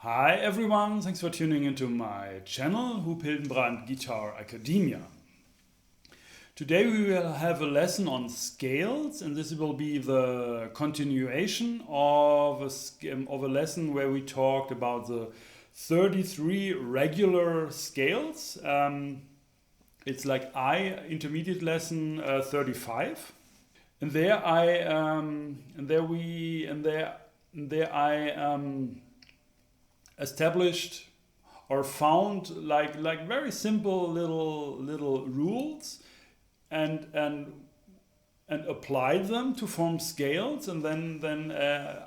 Hi everyone, thanks for tuning into my channel, Huub Hildenbrand Guitar Academia. Today we will have a lesson on scales, and this will be the continuation of a lesson where we talked about the 33 regular scales. It's like intermediate lesson 35. And there I established or found like very simple little rules and applied them to form scales, and then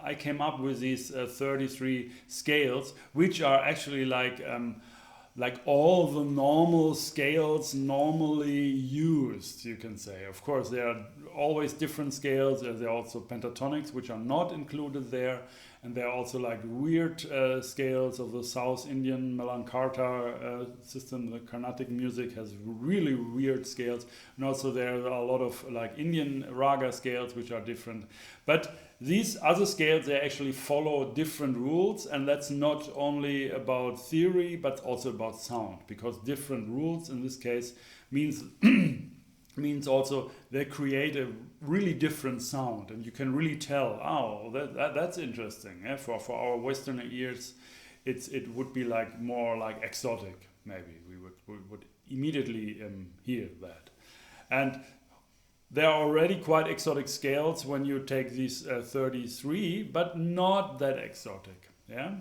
I came up with these 33 scales, which are actually like all the normal scales normally used, you can say. Of course, there are always different scales. There are also pentatonics, which are not included there. And there are also like weird scales of the South Indian Melankarta system. The Carnatic music has really weird scales. And also there are a lot of like Indian raga scales, which are different. But these other scales, they actually follow different rules. And that's not only about theory, but also about sound. Because different rules in this case means means also they create a really different sound, and you can really tell, oh, that's interesting. Yeah? For our Western ears, it would be like more like exotic. Maybe we would immediately hear that. And there are already quite exotic scales when you take these 33, but not that exotic. Yeah.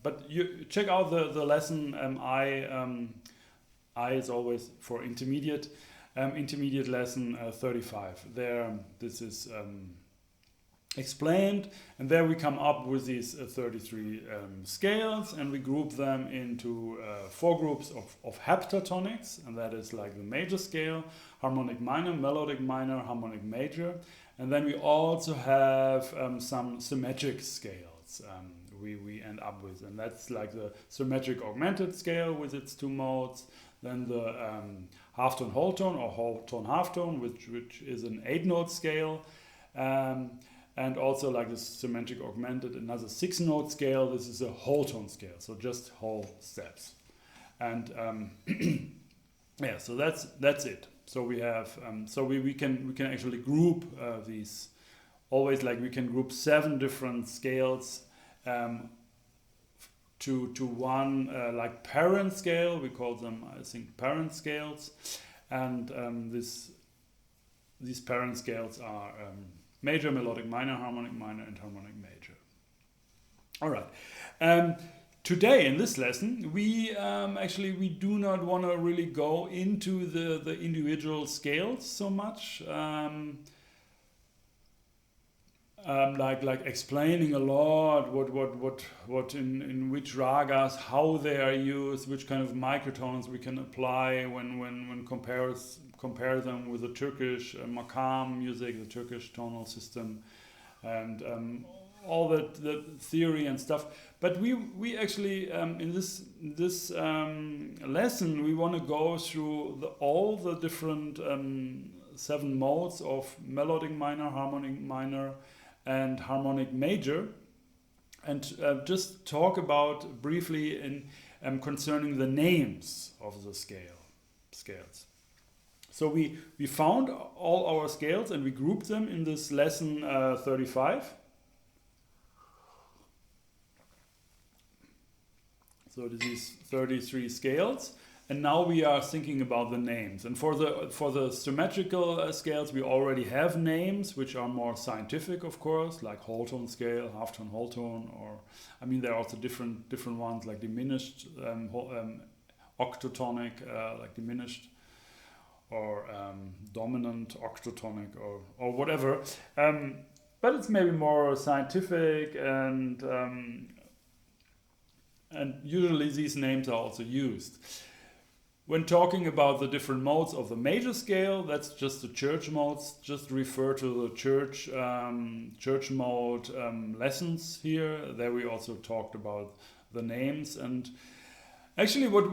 But you check out the lesson. I is always for intermediate. Intermediate lesson 35. There, this is explained, and there we come up with these 33 scales, and we group them into 4 groups of heptatonics, and that is like the major scale, harmonic minor, melodic minor, harmonic major, and then we also have some symmetric scales we end up with, and that's like the symmetric augmented scale with its 2 modes, then the halftone whole tone or whole tone halftone, which is an 8-note scale, and also like the symmetric augmented, another 6-note scale. This is a whole tone scale, so just whole steps. And yeah, so that's it. So we have so we can actually group these, always like we can group 7 different scales to one like parent scale. We call them, I think, parent scales, and these parent scales are major, melodic minor, harmonic minor, and harmonic major. All right. Today in this lesson, we actually do not want to really go into the individual scales so much. Like explaining a lot what in which ragas, how they are used, which kind of microtones we can apply when compare them with the Turkish makam music, the Turkish tonal system, and all that theory and stuff. But we actually in this lesson we want to go through all the different 7 modes of melodic minor, harmonic minor, and harmonic major, and just talk about briefly in concerning the names of the scales. So we found all our scales and we grouped them in this lesson 35. So these 33 scales. And now we are thinking about the names. And for the symmetrical scales, we already have names, which are more scientific, of course, like whole tone scale, halftone whole tone, or I mean there are also different ones like diminished, octotonic, like diminished, or dominant octotonic, or whatever. But it's maybe more scientific, and usually these names are also used. When talking about the different modes of the major scale, that's just the church modes. Just refer to the church mode lessons here. There we also talked about the names, and actually what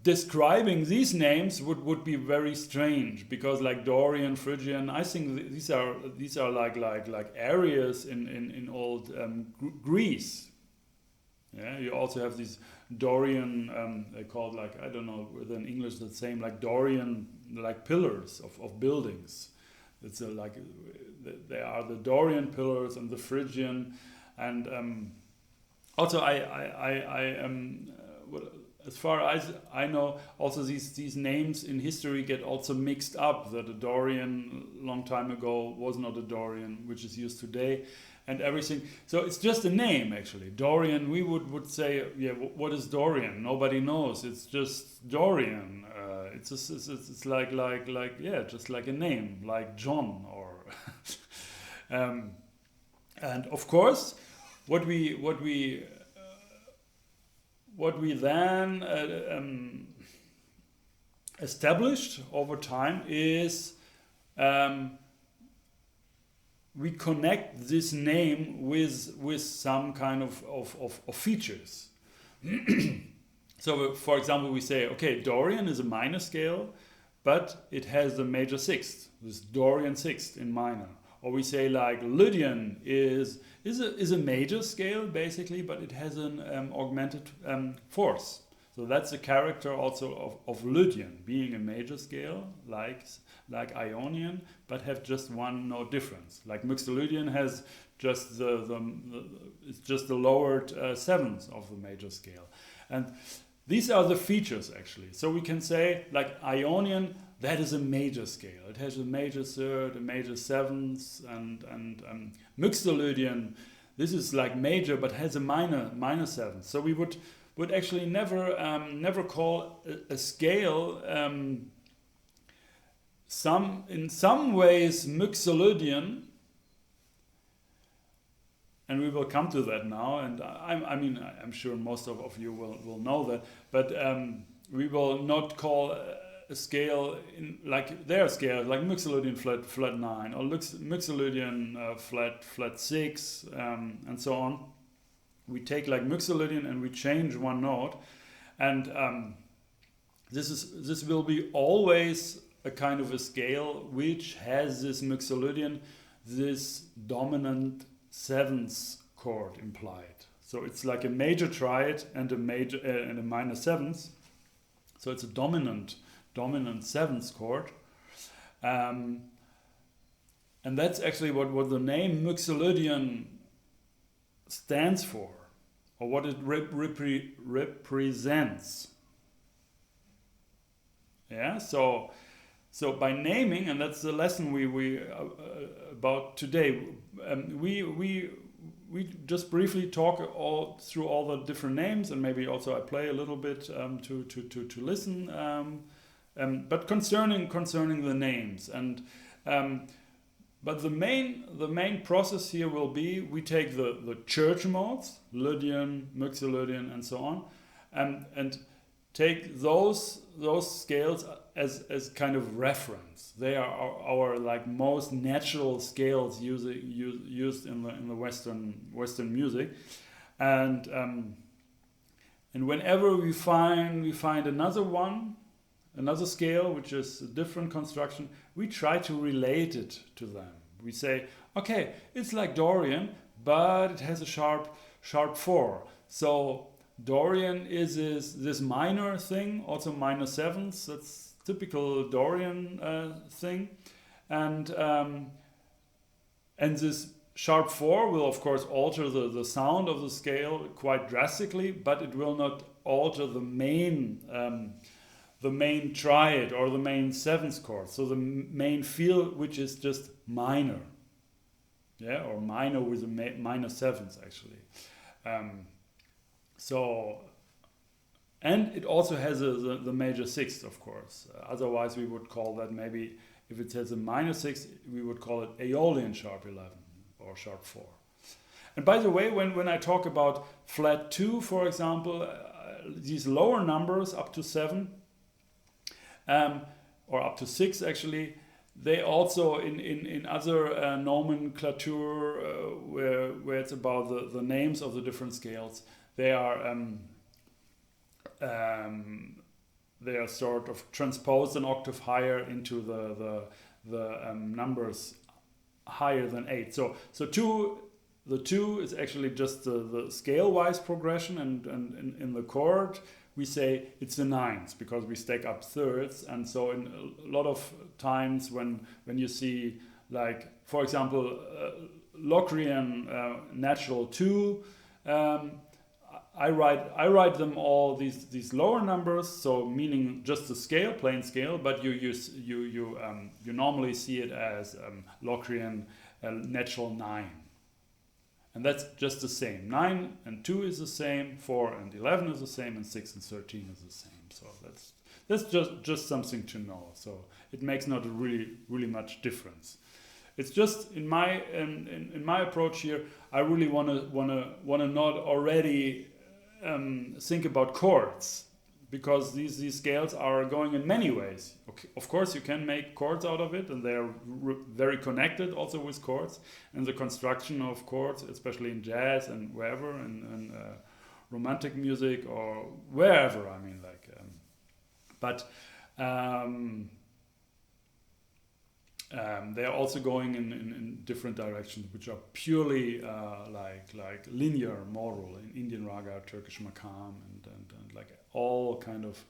describing these names would be very strange, because like Dorian, Phrygian, I think these are like areas in old Greece. Yeah, you also have these Dorian, they called, like, I don't know whether in English the same, like Dorian, like pillars of buildings. It's like they are the Dorian pillars and the Phrygian, and also as far as I know, also these names in history get also mixed up. That a Dorian long time ago was not a Dorian, which is used today, and everything. So it's just a name, actually. Dorian, we would say, yeah, what is Dorian? Nobody knows. It's just Dorian. It's like yeah, just like a name, like John or. And of course, what we then established over time is we connect this name with some kind of features. So, for example, we say, okay, Dorian is a minor scale, but it has the major sixth, this Dorian sixth in minor. Or we say like Lydian is a major scale basically, but it has an augmented fourth. So that's the character also of Lydian, being a major scale like Ionian, but have just one note difference. Like Mixolydian has just it's just the lowered seventh of the major scale, and these are the features actually. So we can say like Ionian, that is a major scale. It has a major third, a major seventh, and Mixolydian, this is like major but has a minor seventh. So we would actually never call a scale in some ways Mixolydian, and we will come to that now. And I'm sure most of you will know that, but we will not call a scale in like their scale, like Mixolydian flat 9 or Mixolydian flat 6, and so on. We take like Mixolydian and we change one note, and this will be always a kind of a scale which has this Mixolydian, this dominant seventh chord implied. So it's like a major triad and a major and a minor seventh. So it's a dominant seventh chord, and that's actually what the name Mixolydian stands for, or what it represents. Yeah, so by naming, and that's the lesson we about today. We just briefly talk through all the different names, and maybe also I play a little bit to listen. But concerning the names, and but the main process here will be we take the church modes, Lydian, Mixolydian, and so on, and take those scales as kind of reference. They are our like most natural scales used in the Western music, and whenever we find another scale which is a different construction, we try to relate it to them. We say, okay, it's like Dorian, but it has a sharp 4. So Dorian is this minor thing, also minor sevenths. That's typical Dorian thing, and this sharp 4 will of course alter the sound of the scale quite drastically, but it will not alter the main triad or the main seventh chord. So the main feel, which is just minor, yeah, or minor with a minor seventh actually. So, and it also has the major sixth, of course. Otherwise, we would call that, maybe if it has a minor sixth, we would call it Aeolian sharp 11 or sharp 4. And by the way, when I talk about flat 2, for example, these lower numbers up to 7, or up to 6 actually, they also in other nomenclature where it's about the names of the different scales, they are they are sort of transposed an octave higher into the numbers higher than 8. So the 2 is actually just the scale-wise progression, and in the chord we say it's the 9s because we stack up thirds. And so in a lot of times when you see, like, for example, Locrian natural 2, I write them all these lower numbers, so meaning just the scale, plain scale, but you normally see it as Locrian natural 9. And that's just the same. 9 and 2 is the same, 4 and 11 is the same, and 6 and 13 is the same. So that's just something to know. So it makes not really much difference. It's just in my approach here, I really wanna not already think about chords, because these scales are going in many ways. Okay, of course, you can make chords out of it, and they are very connected also with chords. And the construction of chords, especially in jazz and wherever, and romantic music or wherever. I mean, like, they are also going in different directions, which are purely like linear modal in Indian raga, Turkish makam, and like all kind of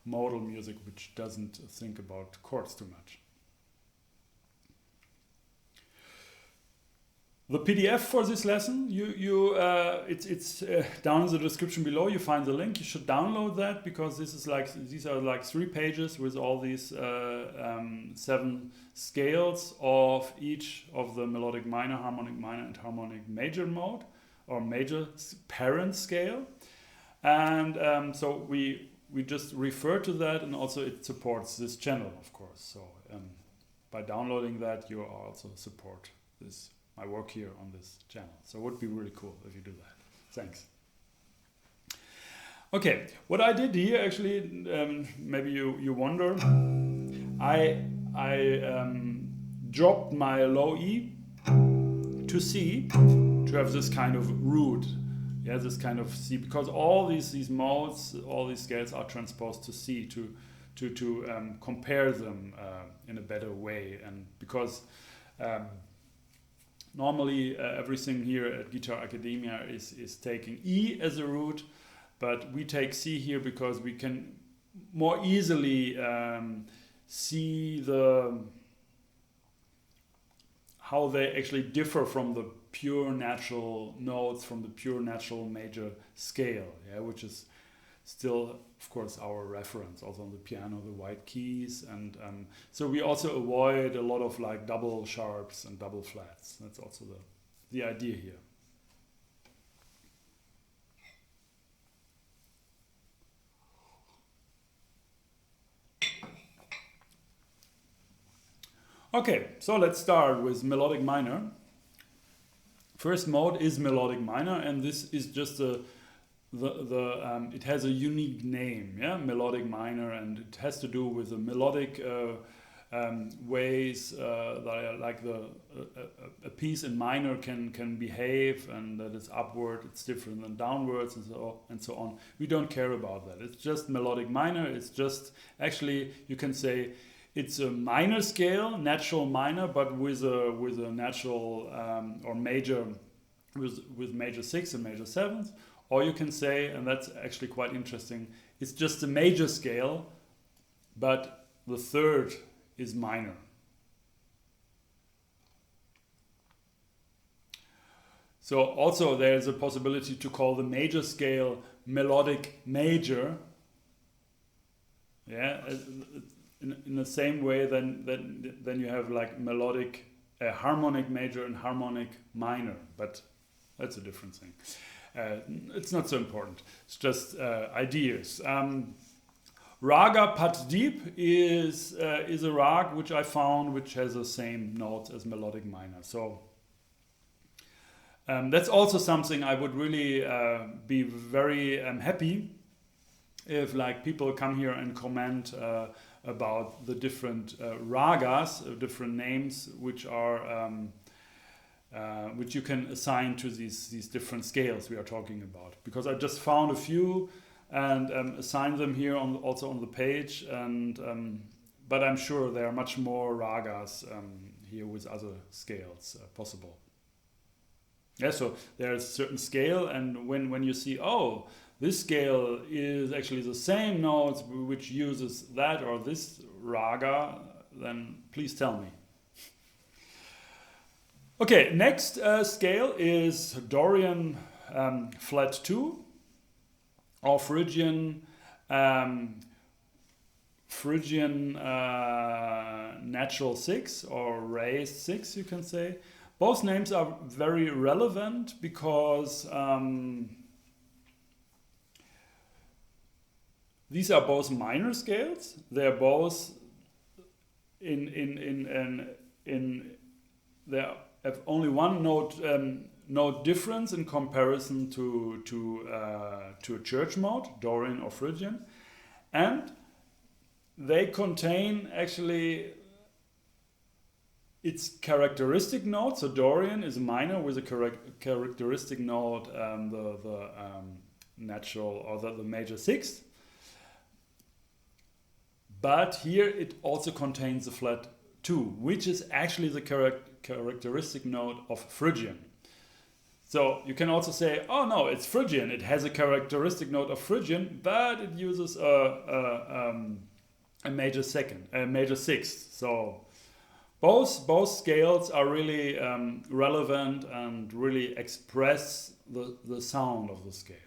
modal music which doesn't think about chords too much. The PDF for this lesson, it's down in the description below. You find the link. You should download that, because these are like 3 pages with all these 7 scales of each of the melodic minor, harmonic minor, and harmonic major mode, or major parent scale. And so we just refer to that, and also it supports this channel, of course. So by downloading that, you also support my work here on this channel. So it would be really cool if you do that. Thanks. Okay, what I did here, actually, maybe you wonder, I dropped my low E to C to have this kind of root. Yeah, this kind of C, because all these modes, all these scales are transposed to C to compare them in a better way. And because normally everything here at Guitar Academia is taking E as a root, but we take C here because we can more easily see how they actually differ from the pure natural notes, from the pure natural major scale, yeah, which is still, of course, our reference also on the piano, the white keys. And so we also avoid a lot of like double sharps and double flats. That's also the idea here. Okay, so let's start with melodic minor. First mode is melodic minor, and this is just it has a unique name, yeah, melodic minor, and it has to do with the melodic ways that like a piece in minor can behave, and that is upward, it's different than downwards, and so on. We don't care about that. It's just melodic minor. It's just, actually, you can say it's a minor scale, natural minor, but with a natural or major, with major 6 and major 7s. Or you can say, and that's actually quite interesting, it's just a major scale, but the third is minor. So also there's a possibility to call the major scale melodic major. Yeah, in the same way then you have like melodic harmonic major and harmonic minor, but that's a different thing. It's not so important. It's just ideas. Raga Patdeep is a rag which I found which has the same notes as melodic minor. So that's also something I would really be very happy if like people come here and comment about the different ragas, different names which are which you can assign to these different scales we are talking about. Because I just found a few and assign them here also on the page. And but I'm sure there are much more ragas here with other scales possible. Yeah, so there's a certain scale, and when you see, oh, this scale is actually the same notes which uses that or this raga, then please tell me. Okay, next scale is Dorian Flat 2 or Phrygian Natural 6 or Raised 6, you can say. Both names are very relevant because these are both minor scales. They're both they have only one note difference in comparison to a church mode, Dorian or Phrygian, and they contain actually its characteristic note. So Dorian is minor with a characteristic note, the natural or the major sixth. But here it also contains the flat 2, which is actually the characteristic note of Phrygian. So you can also say, oh no, it's Phrygian. It has a characteristic note of Phrygian, but it uses a major second, a major sixth. So both scales are really relevant and really express the sound of the scale.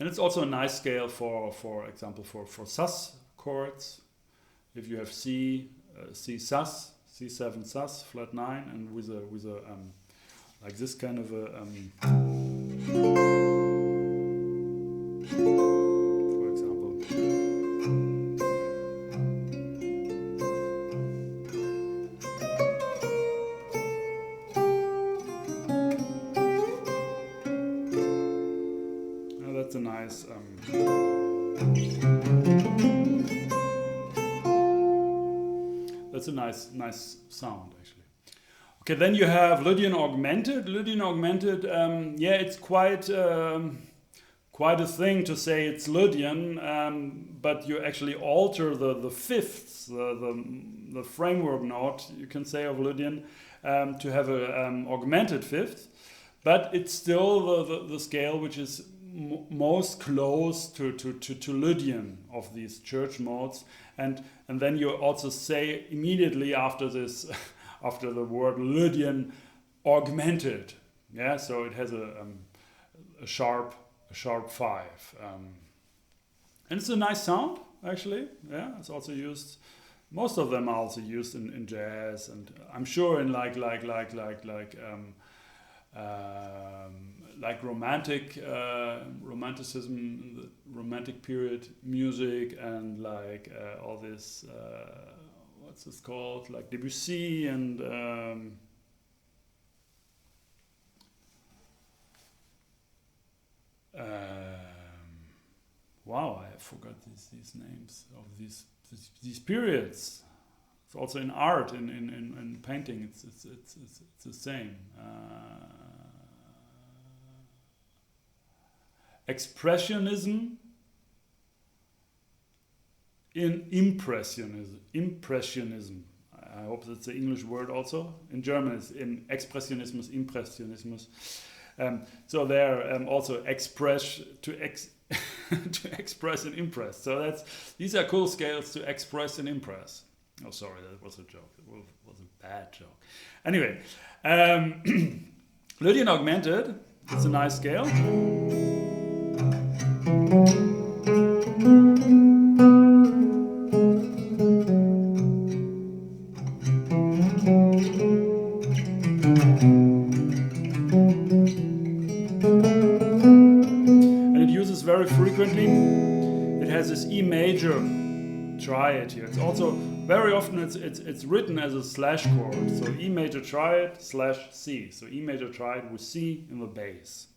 And it's also a nice scale for example, for sus chords. If you have C sus, C7 sus, flat 9, and with a like this kind of a for example. Now that's a nice nice sound actually. Okay, then you have Lydian Augmented. Lydian Augmented, yeah, it's quite a thing to say it's Lydian, but you actually alter the fifths, the framework note, you can say, of Lydian to have a augmented fifth, but it's still the scale which is most close to Lydian of these church modes, and then you also say immediately after this, after the word Lydian, augmented. Yeah, so it has a sharp 5, and it's a nice sound actually. Yeah, it's also used. Most of them are also used in jazz, and I'm sure in like romanticism, the romantic period music, and like all this what's this called, like Debussy and wow, I forgot these names of these periods. It's also in art, in painting. It's the same. Expressionism in Impressionism. I hope that's the English word also. In German, it's in Expressionismus, Impressionismus. So they're also express to express and impress. So these are cool scales to express and impress. Oh, sorry, that was a joke. It was a bad joke. Anyway, Lydian Augmented. It's a nice scale. And it uses very frequently. It has this E major triad here. It's also very often it's written as a slash chord. So E major triad / C. So E major triad with C in the bass.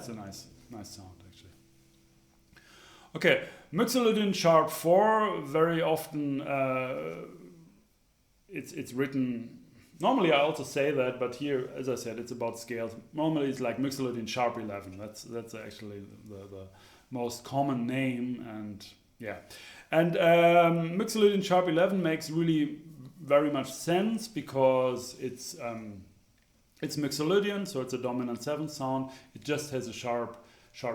a nice sound actually. Okay, Mixolydian sharp 4, very often it's written. Normally I also say that, but here, as I said, it's about scales. Normally it's like Mixolydian sharp 11. That's actually the most common name, and yeah. And Mixolydian sharp 11 makes really very much sense because it's Mixolydian, so it's a dominant 7th sound. It just has a sharp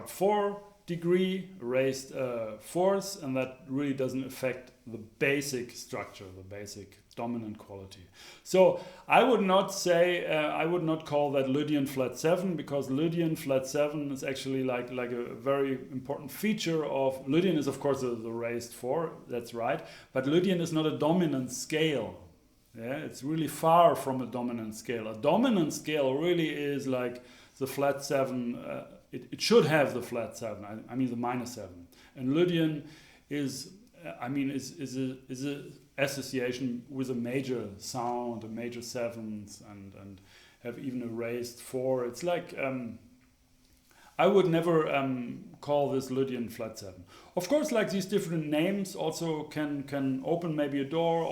4 degree raised 4th, and that really doesn't affect the basic structure, the basic dominant quality. So I would not say, I would not call that Lydian flat 7, because Lydian flat 7 is actually like a very important feature of Lydian. Is of course the raised 4, that's right, but Lydian is not a dominant scale. Yeah, it's really far from a dominant scale. A dominant scale really is like the flat 7. It should have the flat 7. I mean the minor 7. And Lydian is a association with a major sound, a major 7th, and have even a raised 4. It's like I would never call this Lydian flat 7. Of course, like these different names also can open maybe a door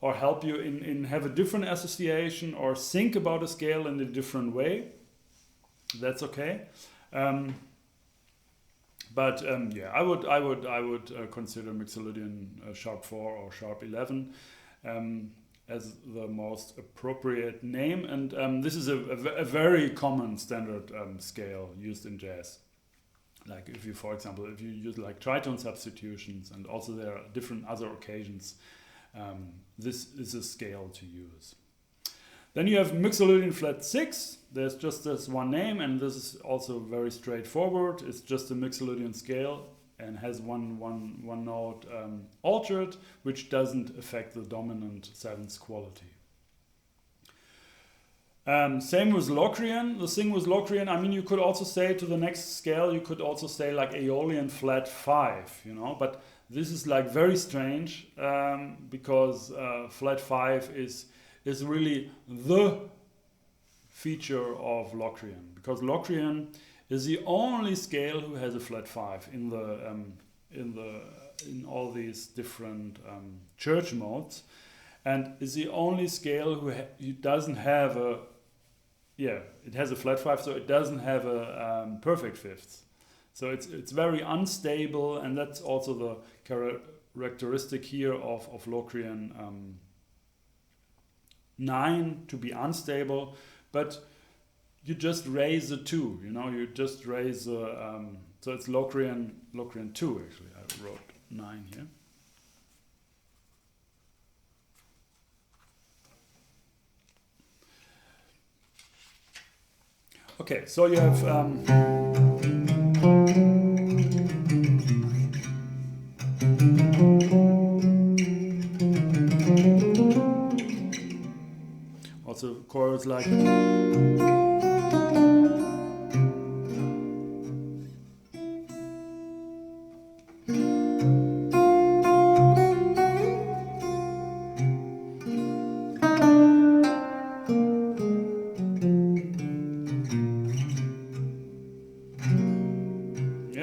or help you in have a different association or think about a scale in a different way. That's okay. But yeah, I would consider Mixolydian sharp 4 or sharp 11 as the most appropriate name, and this is a very common standard scale used in jazz. Like if you, for example, if you use like tritone substitutions, and also there are different other occasions, this is a scale to use. Then you have Mixolydian Flat 6. There's just this one name, and this is also very straightforward. It's just a Mixolydian scale and has one note altered, which doesn't affect the dominant 7th quality. Same with Locrian. The thing with Locrian, I mean, you could also say to the next scale, you could also say like Aeolian Flat 5, you know, but this is like very strange because Flat 5 is really the feature of Locrian, because Locrian is the only scale who has a flat 5 in all these different church modes, and is the only scale who doesn't have a it has a flat 5, so it doesn't have a perfect fifth. So it's very unstable, and that's also the characteristic here of Locrian 9 to be unstable, but you just raise the 2, you know, you just raise the so it's Locrian 2 actually. I wrote 9 here. Okay, so you have also chords like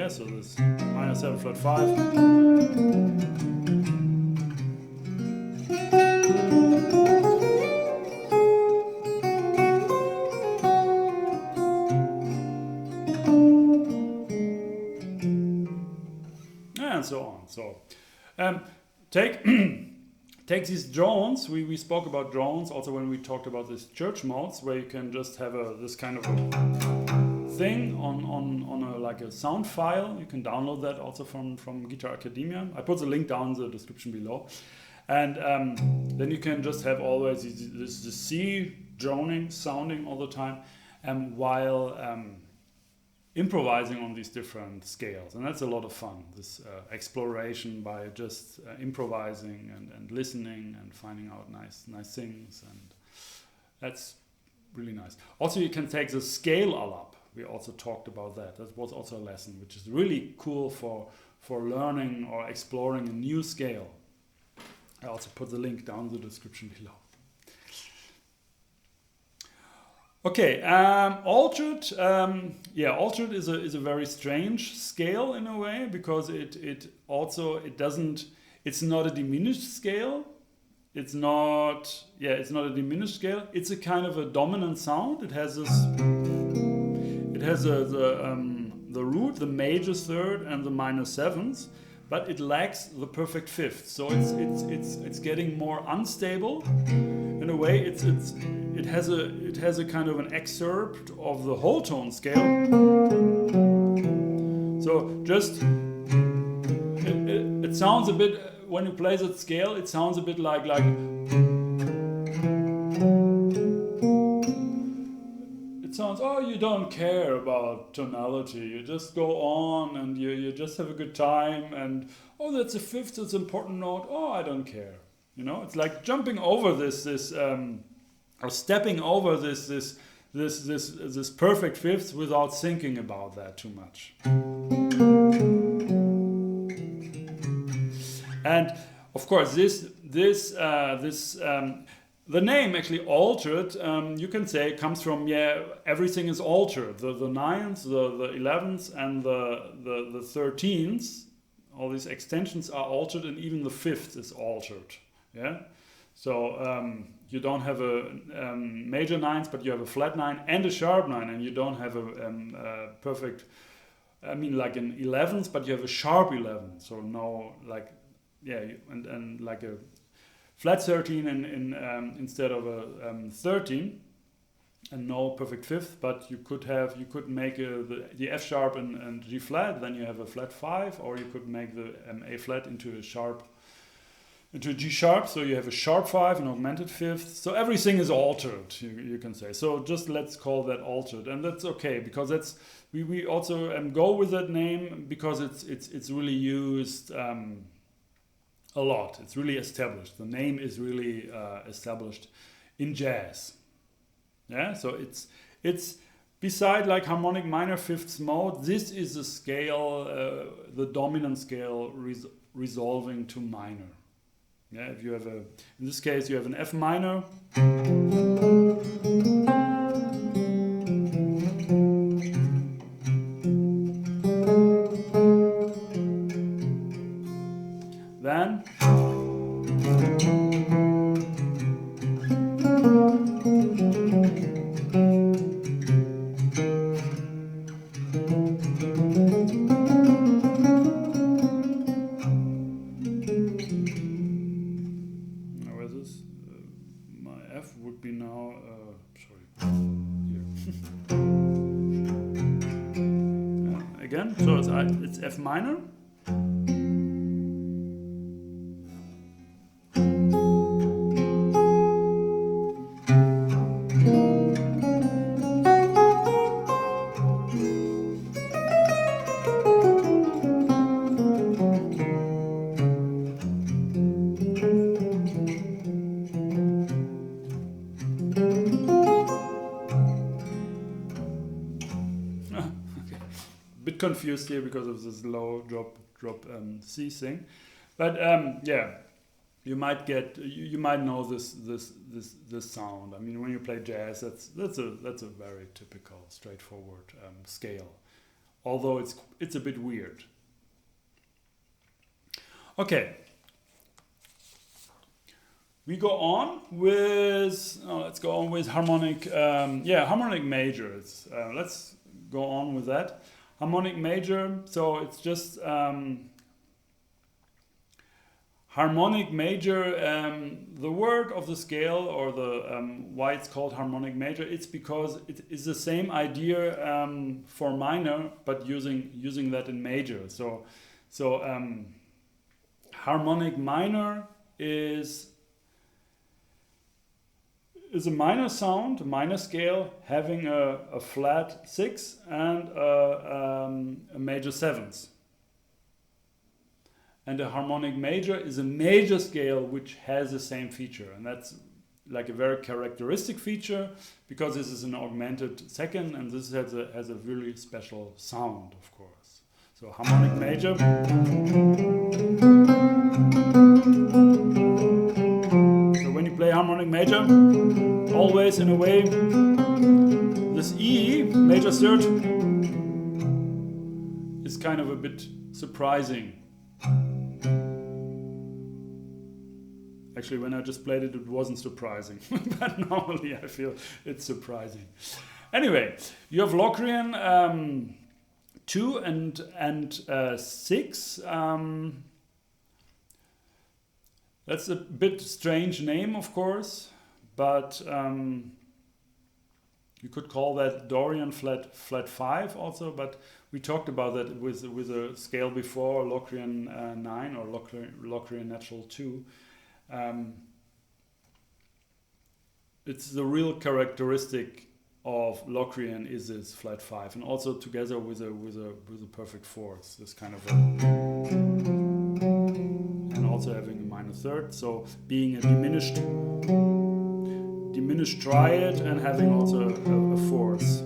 so this minor 7 flat 5. And so on. So take these drones. We spoke about drones also when we talked about these church modes, where you can just have this kind of a thing on like a sound file. You can download that also from Guitar Academia. I put the link down in the description below. And then you can just have always this C droning, sounding all the time, while improvising on these different scales. And that's a lot of fun, this exploration by just improvising and listening and finding out nice things. And that's really nice. Also, you can take the scale Alap. We also talked about that. That was also a lesson, which is really cool for learning or exploring a new scale. I also put the link down in the description below. Okay, altered. Yeah, altered is a very strange scale in a way, because it doesn't. It's not a diminished scale. It's not. Yeah, it's not a diminished scale. It's a kind of a dominant sound. It has this. It has the root, the major third, and the minor sevenths, but it lacks the perfect fifth. So it's getting more unstable. In a way, it has a kind of an excerpt of the whole tone scale. So just it sounds a bit, when you play that scale, it sounds a bit like it sounds, oh, you don't care about tonality, you just go on and you just have a good time, and oh, that's a fifth, that's an important note, oh, I don't care. You know, it's like jumping over or stepping over this perfect fifth without thinking about that too much. And of course, the name actually altered. You can say it comes from, yeah, everything is altered. The nines, the 11s, and the 13s. All these extensions are altered, and even the fifth is altered. Yeah, so you don't have a major nines, but you have a flat nine and a sharp nine, and you don't have a perfect. I mean, like an 11s, but you have a sharp 11. So no, like, yeah, and like a flat 13 instead of a 13, and no perfect fifth. But you could make the F sharp and G flat. Then you have a flat 5, or you could make the A flat into a G sharp, so you have a sharp 5, an augmented fifth. So everything is altered, you can say. So just let's call that altered, and that's okay, because that's we also go with that name because it's really used a lot. It's really established. The name is really established in jazz. Yeah, so it's beside like harmonic minor fifths mode. This is a scale, the dominant scale resolving to minor. Yeah, if you have in this case, you have an F minor. Then it's F minor. Confused here because of this low drop C thing, but yeah, you might know this sound. I mean, when you play jazz, that's a very typical, straightforward scale, although it's a bit weird. Okay, we go on with let's go on with harmonic harmonic majors. Let's go on with that. Harmonic major, so it's just harmonic major. The word of the scale, or the why it's called harmonic major, it's because it is the same idea for minor, but using that in major. So harmonic minor is a minor sound, a minor scale, having a flat 6 and a major 7th. And a harmonic major is a major scale which has the same feature, and that's like a very characteristic feature, because this is an augmented second, and this has a really special sound, of course. So harmonic major. So when you play harmonic major, always in a way this E major third is kind of a bit surprising. Actually, when I just played it, it wasn't surprising, but normally I feel it's surprising. Anyway, you have Locrian 2 and 6. That's a bit strange name, of course, but you could call that Dorian flat 5 also, but we talked about that with a scale before, Locrian 9 or Locrian natural 2. It's the real characteristic of Locrian is this flat 5, and also together with a perfect fourth, this kind of a, and also having a minor third, so being a diminished triad and having also a fourth.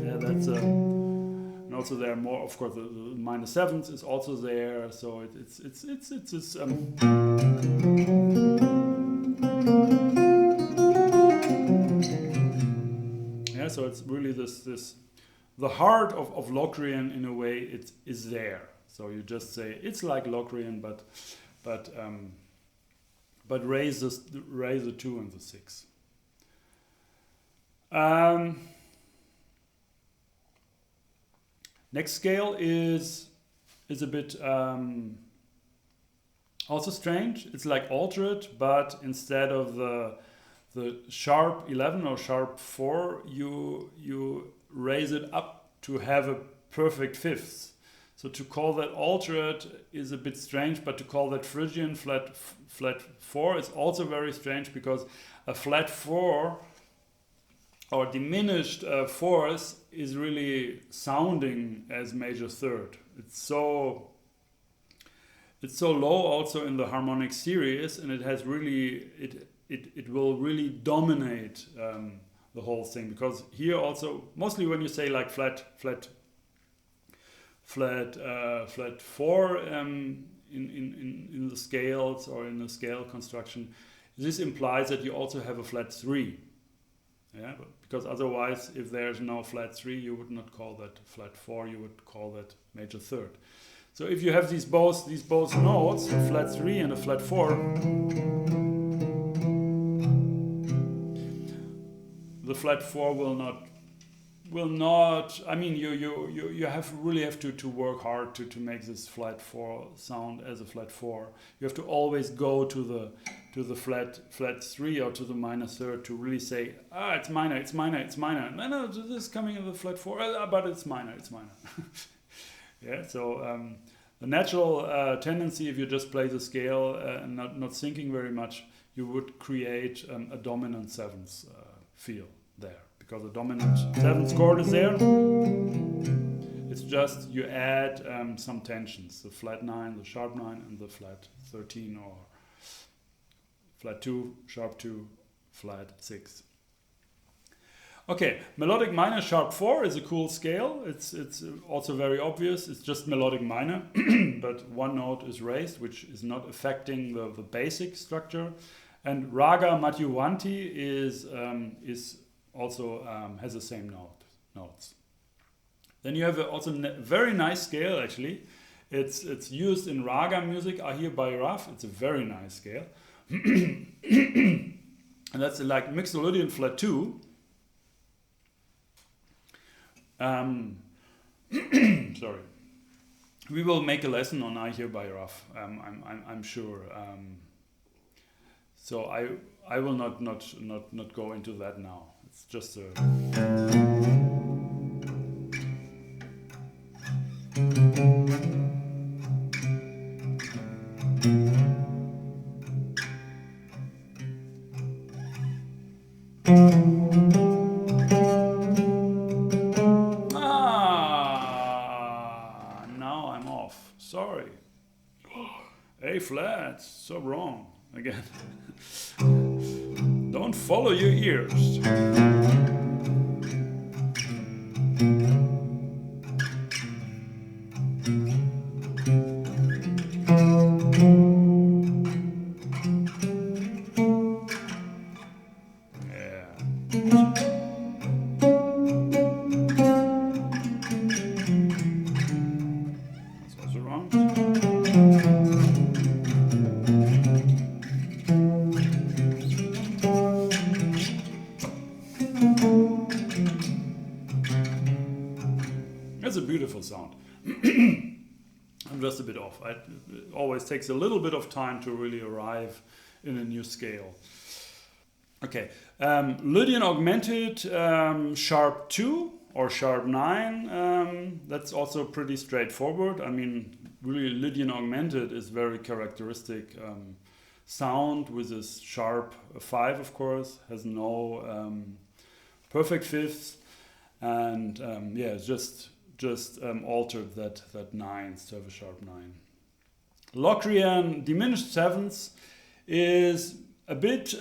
Yeah, that's and also there are more, of course, the minor seventh is also there, so it's yeah, so it's really this the heart of Locrian in a way it is there. So you just say it's like Locrian, but raise the 2 and the 6. Next scale is a bit also strange. It's like altered, but instead of the sharp 11 or sharp 4, you raise it up to have a perfect fifth. So to call that altered is a bit strange, but to call that Phrygian flat 4 is also very strange, because a flat 4 or diminished fourth is really sounding as major third. It's so low also in the harmonic series, and it has really it will really dominate the whole thing, because here also mostly when you say like flat 4 in the scales or in the scale construction, this implies that you also have a flat 3. Yeah, because otherwise, if there's no flat 3, you would not call that flat 4. You would call that major third. So if you have these both notes, a flat 3 and a flat 4, the flat 4 will not. I mean, you really have to work hard to make this flat 4 sound as a flat 4. You have to always go to the flat 3 or to the minor third to really say, it's minor. No, this is coming in the flat 4, but it's minor. Yeah, so the natural tendency, if you just play the scale and not thinking very much, you would create a dominant seventh feel there, because the dominant seventh chord is there. It's just you add some tensions, the flat 9, the sharp 9, and the flat 13 or flat 2, sharp 2, flat 6. Okay, melodic minor sharp 4 is a cool scale. It's also very obvious. It's just melodic minor, but one note is raised, which is not affecting the basic structure. And raga Madhyavanti is also has the same notes. Then you have also a very nice scale actually. It's used in raga music. I0056. It's a very nice scale. And that's like Mixolydian Flat 2. Sorry. We will make a lesson on I0056. I'm sure. So I will not go into that now. It's just a. Now I'm off. Sorry. A flat. So wrong again. Don't follow your ears. beautiful sound. I'm just a bit off. It always takes a little bit of time to really arrive in a new scale. Okay, Lydian Augmented, sharp 2 or sharp 9. That's also pretty straightforward. I mean, really Lydian Augmented is very characteristic sound with this sharp 5, of course, has no perfect fifths, and yeah, just altered that 9s to have a sharp 9. Locrian diminished 7s is a bit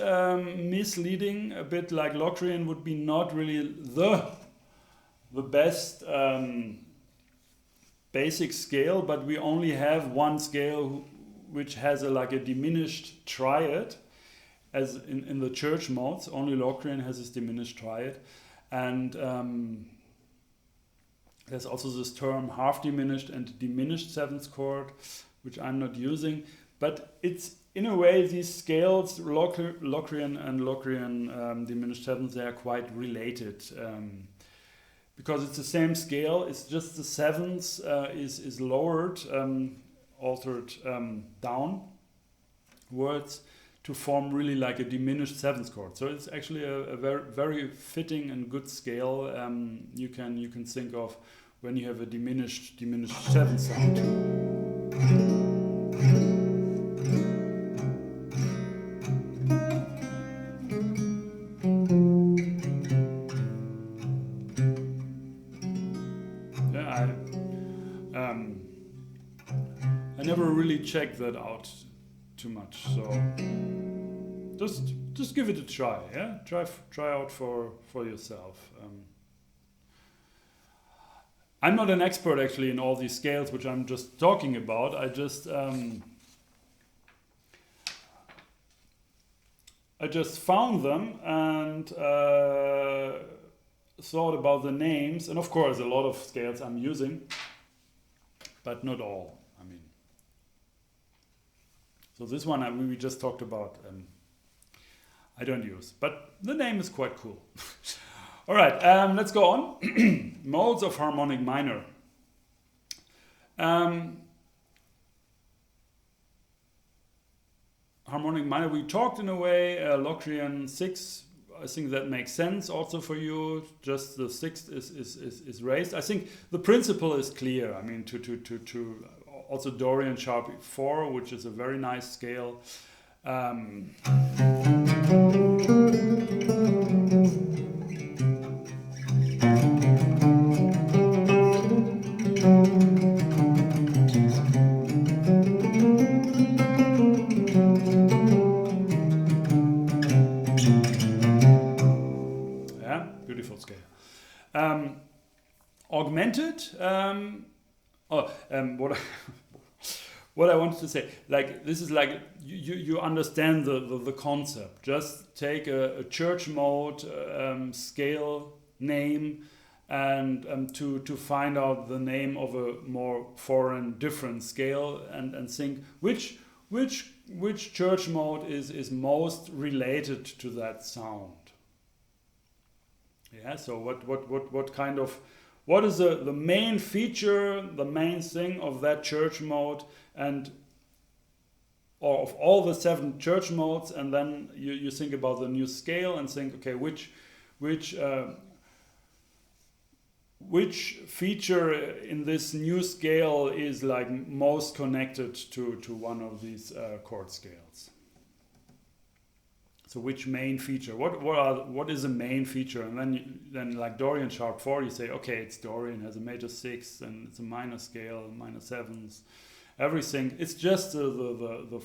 misleading, a bit like Locrian would be not really the best basic scale, but we only have one scale which has like a diminished triad, as in the church modes. Only Locrian has this diminished triad, and there's also this term half diminished and diminished 7th chord, which I'm not using, but it's in a way these scales, Locrian and Locrian diminished 7th, they are quite related. Because it's the same scale, it's just the 7th is lowered, altered downwards to form really like a diminished 7th chord. So it's actually a very, very fitting and good scale you can think of when you have a diminished 7th sound. I never really checked that out too much, so just give it a try. Yeah, try out for yourself. I'm not an expert actually in all these scales which I'm just talking about. I just found them and thought about the names, and of course a lot of scales I'm using, but not all. I mean, so this one we just talked about, I don't use, but the name is quite cool. All right, let's go on. Modes of harmonic minor. Harmonic minor, we talked in a way, Locrian 6, I think that makes sense also for you. Just the 6th is raised. I think the principle is clear. I mean, to also Dorian sharp 4, which is a very nice scale. Beautiful scale. Augmented. What I wanted to say, like this is like you understand the concept. Just take a church mode scale name and to find out the name of a more foreign different scale and think which church mode is most related to that sound. Yeah, so what kind of, what is the main feature, the main thing of that church mode, and or of all the 7 church modes, and then you think about the new scale and think, okay, which feature in this new scale is like most connected to one of these chord scales. So which main feature? What is a main feature? And then like Dorian sharp 4, you say, okay, it's Dorian, has a major 6, and it's a minor scale, minor 7s, everything. It's just the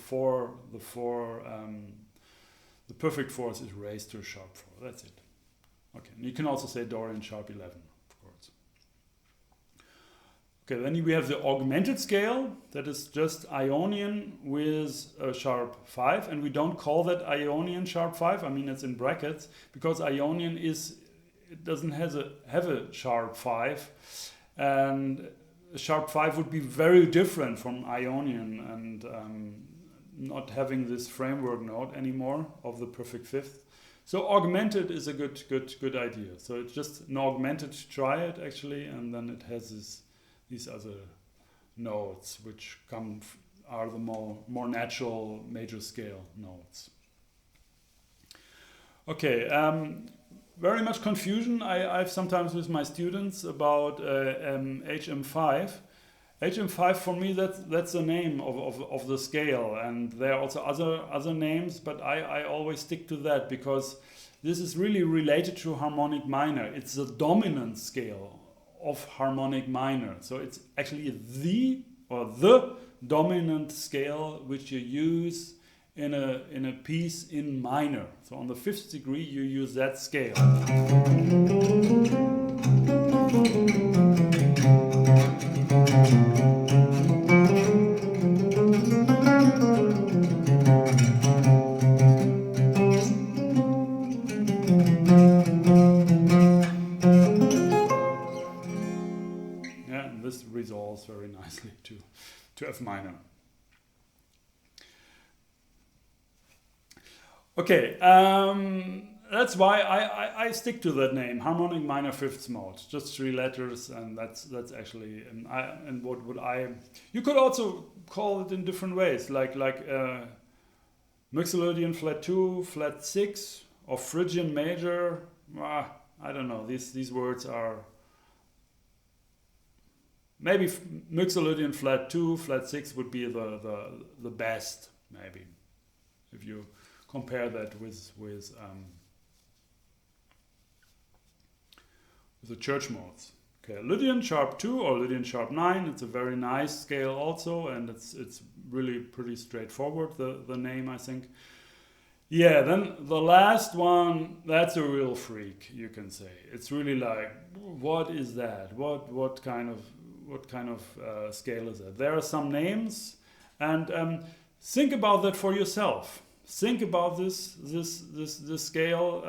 perfect fourth is raised to a sharp 4. That's it. Okay, and you can also say Dorian sharp 11, of course. Okay, then we have the augmented scale, that is just Ionian with a sharp 5, and we don't call that Ionian sharp 5, I mean it's in brackets, because Ionian doesn't have a sharp 5, and a sharp 5 would be very different from Ionian, and not having this framework note anymore of the perfect fifth. So augmented is a good idea. So it's just an augmented triad actually, and then it has this these other notes, which are the more natural major scale notes. Okay, very much confusion I've sometimes with my students about HM5. HM5 for me that's the name of the scale, and there are also other names, but I always stick to that because this is really related to harmonic minor. It's the dominant scale of harmonic minor. So it's actually the dominant scale which you use in a piece in minor. So on the 5th degree you use that scale. Yeah, and this resolves very nicely to F minor. Okay, that's why I stick to that name, harmonic minor 5th mode, just 3 letters, and that's actually and what would you could also call it in different ways, like Mixolydian Flat 2, Flat 6, or Phrygian Major. I don't know. These words are maybe Mixolydian Flat 2, Flat 6 would be the best, maybe, if you compare that with the church modes. Okay, Lydian sharp 2 or Lydian sharp 9. It's a very nice scale also, and it's really pretty straightforward, the name, I think. Yeah, then the last one, that's a real freak, you can say. It's really like, what is that? What kind of scale is that? There are some names, and think about that for yourself. Think about this scale.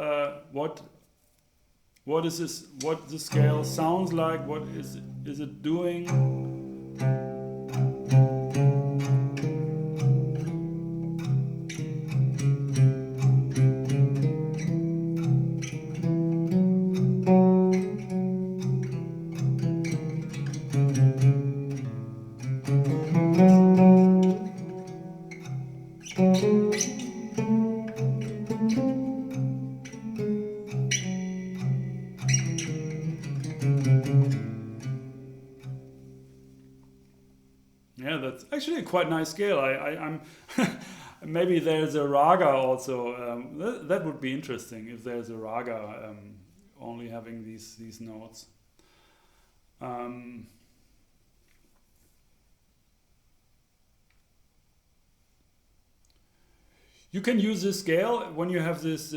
What is this? What the scale sounds like? What is it doing? Yeah, that's actually a quite nice scale. I'm maybe there's a raga also. That would be interesting if there's a raga only having these notes. You can use this scale when you have this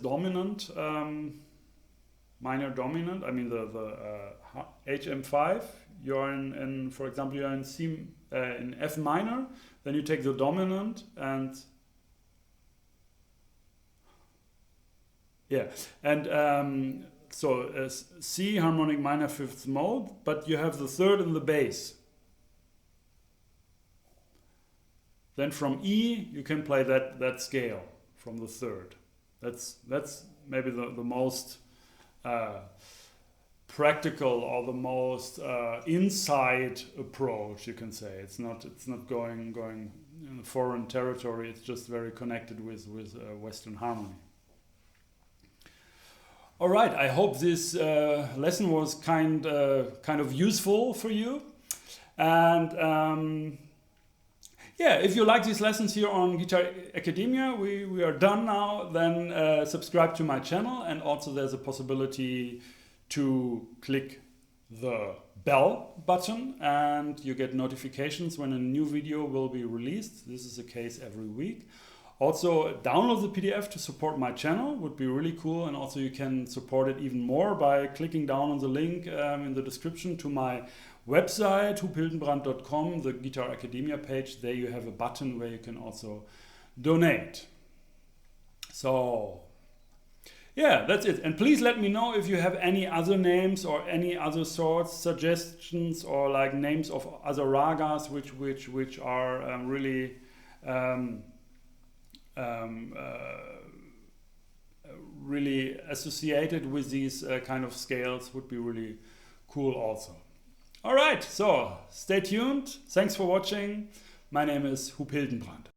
dominant minor dominant. I mean the HM5. You're in for example, you're in C in F minor. Then you take the dominant and so C harmonic minor 5th mode, but you have the 3rd in the bass. Then from E you can play that scale from the 3rd. That's maybe the most practical or the most inside approach, you can say. It's not going in foreign territory. It's just very connected with Western harmony. All right, I hope this lesson was kind of useful for you, and yeah, if you like these lessons here on Guitar Academia, we are done now. Then subscribe to my channel, and also there's a possibility to click the bell button and you get notifications when a new video will be released. This is the case every week. Also, download the PDF to support my channel, would be really cool, and also you can support it even more by clicking down on the link in the description to my website, hoophildenbrand.com, the Guitar Academia page. There you have a button where you can also donate. So yeah, that's it. And please let me know if you have any other names or any other sorts, suggestions, or like names of other ragas which are really really associated with these kind of scales. Would be really cool also. All right, so stay tuned. Thanks for watching. My name is Huub Hildenbrand.